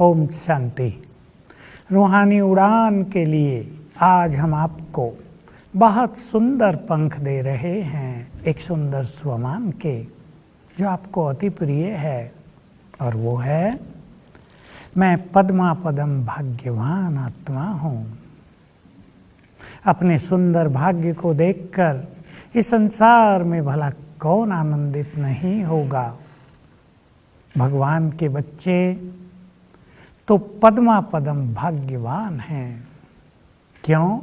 ओम शांति। रूहानी उड़ान के लिए आज हम आपको बहुत सुंदर पंख दे रहे हैं, एक सुंदर स्वमान के, जो आपको अति प्रिय है। और वो है, मैं पद्मा पदम भाग्यवान आत्मा हूँ। अपने सुंदर भाग्य को देखकर इस संसार में भला कौन आनंदित नहीं होगा। भगवान के बच्चे तो पद्मा पदम भाग्यवान हैं। क्यों?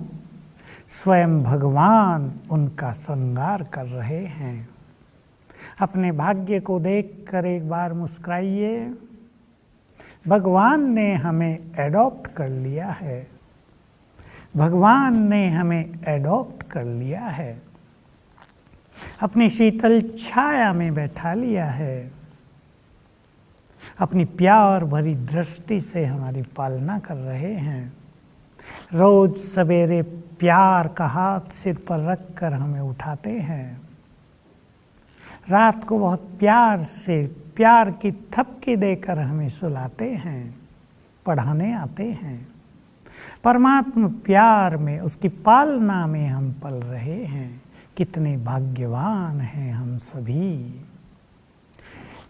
स्वयं भगवान उनका श्रृंगार कर रहे हैं। अपने भाग्य को देखकर एक बार मुस्कुराइए। भगवान ने हमें एडॉप्ट कर लिया है। भगवान ने हमें एडॉप्ट कर लिया है, अपनी शीतल छाया में बैठा लिया है। अपनी प्यार भरी दृष्टि से हमारी पालना कर रहे हैं। रोज सवेरे प्यार का हाथ सिर पर रखकर हमें उठाते हैं। रात को बहुत प्यार से प्यार की थपकी देकर हमें सुलाते हैं, पढ़ाने आते हैं। परमात्मा प्यार में, उसकी पालना में हम पल रहे हैं। कितने भाग्यवान हैं हम सभी,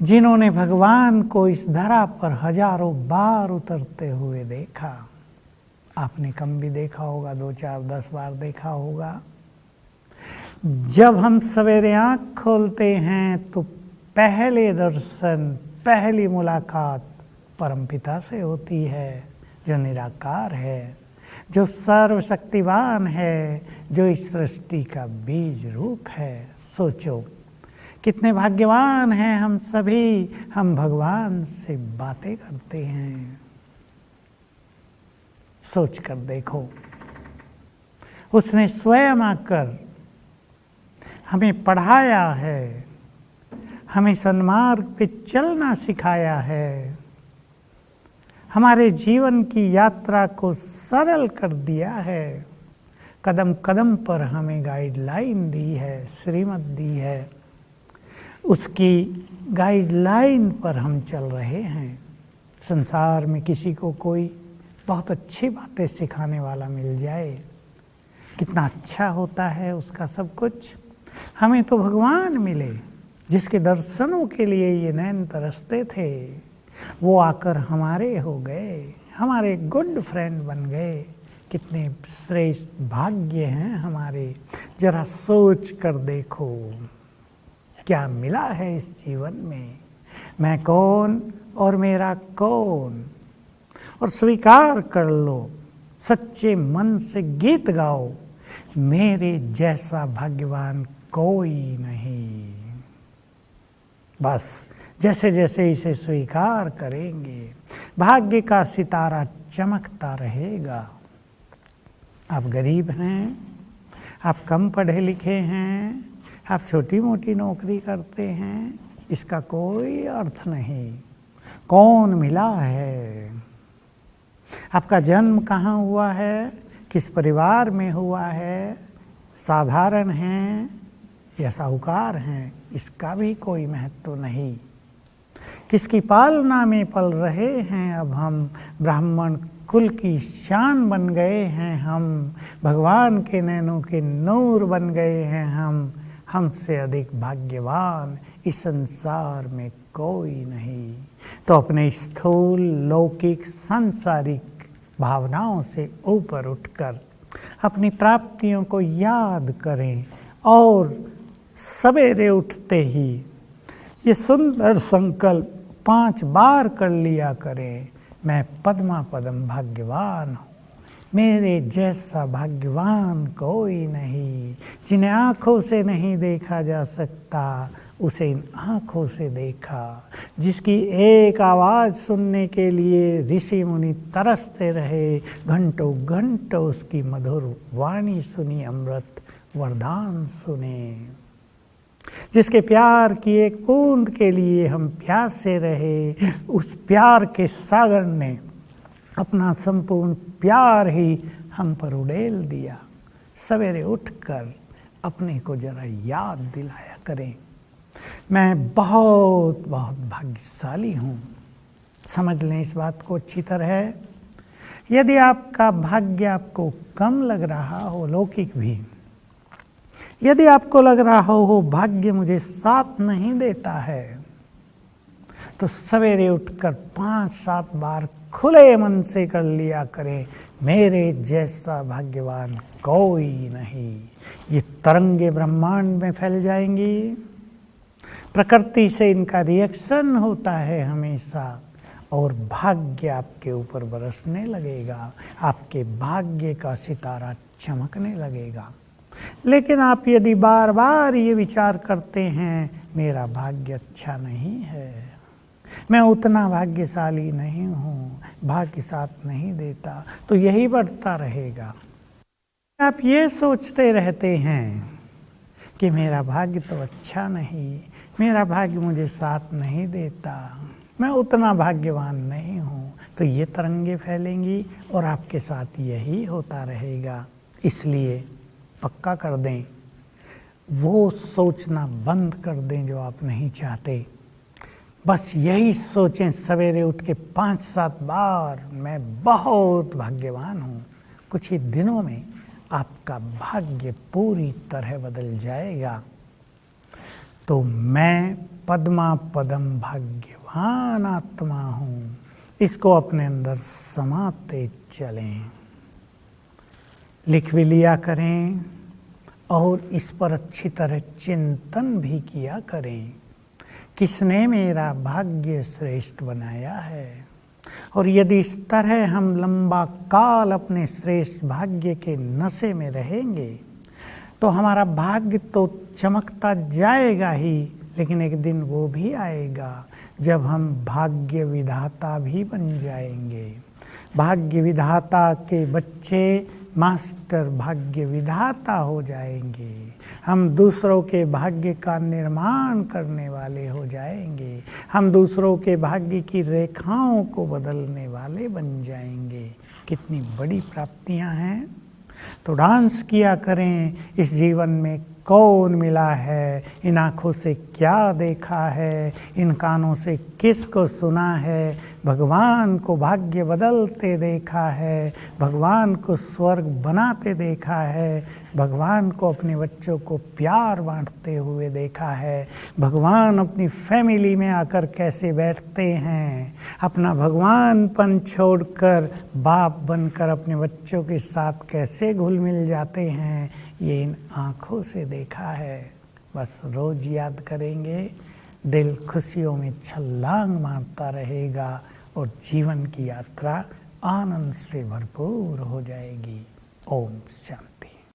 जिन्होंने भगवान को इस धरा पर हजारों बार उतरते हुए देखा। आपने कम भी देखा होगा, 2, 4, 10 बार देखा होगा। जब हम सवेरे आँख खोलते हैं तो पहले दर्शन, पहली मुलाकात परमपिता से होती है, जो निराकार है, जो सर्वशक्तिवान है, जो इस सृष्टि का बीज रूप है। सोचो कितने भाग्यवान हैं हम सभी, हम भगवान से बातें करते हैं। सोच कर देखो, उसने स्वयं आकर हमें पढ़ाया है, हमें सन्मार्ग पे चलना सिखाया है, हमारे जीवन की यात्रा को सरल कर दिया है। कदम कदम पर हमें गाइडलाइन दी है, श्रीमत दी है। उसकी गाइडलाइन पर हम चल रहे हैं। संसार में किसी को कोई बहुत अच्छी बातें सिखाने वाला मिल जाए, कितना अच्छा होता है उसका सब कुछ। हमें तो भगवान मिले, जिसके दर्शनों के लिए ये नैन तरसते थे। वो आकर हमारे हो गए, हमारे गुड फ्रेंड बन गए। कितने श्रेष्ठ भाग्य हैं हमारे। जरा सोच कर देखो, क्या मिला है इस जीवन में। मैं कौन और मेरा कौन, और स्वीकार कर लो, सच्चे मन से गीत गाओ, मेरे जैसा भाग्यवान कोई नहीं। बस जैसे जैसे इसे स्वीकार करेंगे, भाग्य का सितारा चमकता रहेगा। आप गरीब हैं, आप कम पढ़े लिखे हैं, आप छोटी मोटी नौकरी करते हैं, इसका कोई अर्थ नहीं। कौन मिला है, आपका जन्म कहाँ हुआ है, किस परिवार में हुआ है, साधारण हैं या साहूकार हैं, इसका भी कोई महत्व नहीं। किसकी पालना में पल रहे हैं अब हम, ब्राह्मण कुल की शान बन गए हैं हम, भगवान के नैनों के नूर बन गए हैं हम। हमसे अधिक भाग्यवान इस संसार में कोई नहीं। तो अपने स्थूल, लौकिक, सांसारिक भावनाओं से ऊपर उठकर अपनी प्राप्तियों को याद करें और सवेरे उठते ही ये सुंदर संकल्प 5 बार कर लिया करें। मैं पद्मा पदम भाग्यवान हूँ, मेरे जैसा भाग्यवान कोई नहीं। जिन्हें आँखों से नहीं देखा जा सकता, उसे इन आँखों से देखा। जिसकी एक आवाज़ सुनने के लिए ऋषि मुनि तरसते रहे, घंटों घंटों उसकी मधुर वाणी सुनी, अमृत वरदान सुने। जिसके प्यार की एक बूंद के लिए हम प्यासे रहे, उस प्यार के सागर ने अपना संपूर्ण प्यार ही हम पर उड़ेल दिया। सवेरे उठकर अपने को जरा याद दिलाया करें, मैं बहुत बहुत भाग्यशाली हूँ। समझ लें इस बात को अच्छी तरह। यदि आपका भाग्य आपको कम लग रहा हो, लौकिक भी, यदि आपको लग रहा हो भाग्य मुझे साथ नहीं देता है, तो सवेरे उठकर 5-7 बार खुले मन से कर लिया करें, मेरे जैसा भाग्यवान कोई नहीं। ये तरंगे ब्रह्मांड में फैल जाएंगी। प्रकृति से इनका रिएक्शन होता है हमेशा, और भाग्य आपके ऊपर बरसने लगेगा, आपके भाग्य का सितारा चमकने लगेगा। लेकिन आप यदि बार बार ये विचार करते हैं मेरा भाग्य अच्छा नहीं है, मैं उतना भाग्यशाली नहीं हूँ, भाग्य साथ नहीं देता, तो यही बढ़ता रहेगा। आप ये सोचते रहते हैं कि मेरा भाग्य तो अच्छा नहीं, मेरा भाग्य मुझे साथ नहीं देता, मैं उतना भाग्यवान नहीं हूँ, तो ये तरंगे फैलेंगी और आपके साथ यही होता रहेगा। इसलिए पक्का कर दें, वो सोचना बंद कर दें जो आप नहीं चाहते। बस यही सोचें सवेरे उठ के 5-7 बार, मैं बहुत भाग्यवान हूँ। कुछ ही दिनों में आपका भाग्य पूरी तरह बदल जाएगा। तो मैं पद्मा पदम भाग्यवान आत्मा हूँ, इसको अपने अंदर समाते चलें। लिख भी लिया करें और इस पर अच्छी तरह चिंतन भी किया करें, किसने मेरा भाग्य श्रेष्ठ बनाया है। और यदि इस तरह हम लंबा काल अपने श्रेष्ठ भाग्य के नशे में रहेंगे, तो हमारा भाग्य तो चमकता जाएगा ही, लेकिन एक दिन वो भी आएगा जब हम भाग्य विधाता भी बन जाएंगे। भाग्य विधाता के बच्चे मास्टर भाग्य विधाता हो जाएंगे। हम दूसरों के भाग्य का निर्माण करने वाले हो जाएंगे। हम दूसरों के भाग्य की रेखाओं को बदलने वाले बन जाएंगे। कितनी बड़ी प्राप्तियां हैं। तो डांस किया करें, इस जीवन में कौन मिला है, इन आँखों से क्या देखा है, इन कानों से किसको सुना है, भगवान को भाग्य बदलते देखा है, भगवान को स्वर्ग बनाते देखा है, भगवान को अपने बच्चों को प्यार बांटते हुए देखा है, भगवान अपनी फैमिली में आकर कैसे बैठते हैं, अपना भगवानपन छोड़कर बाप बनकर अपने बच्चों के साथ कैसे घुल मिल जाते हैं, ये इन आँखों से देखा है। बस रोज याद करेंगे, दिल खुशियों में छलांग मारता रहेगा और जीवन की यात्रा आनंद से भरपूर हो जाएगी। ओम शांति।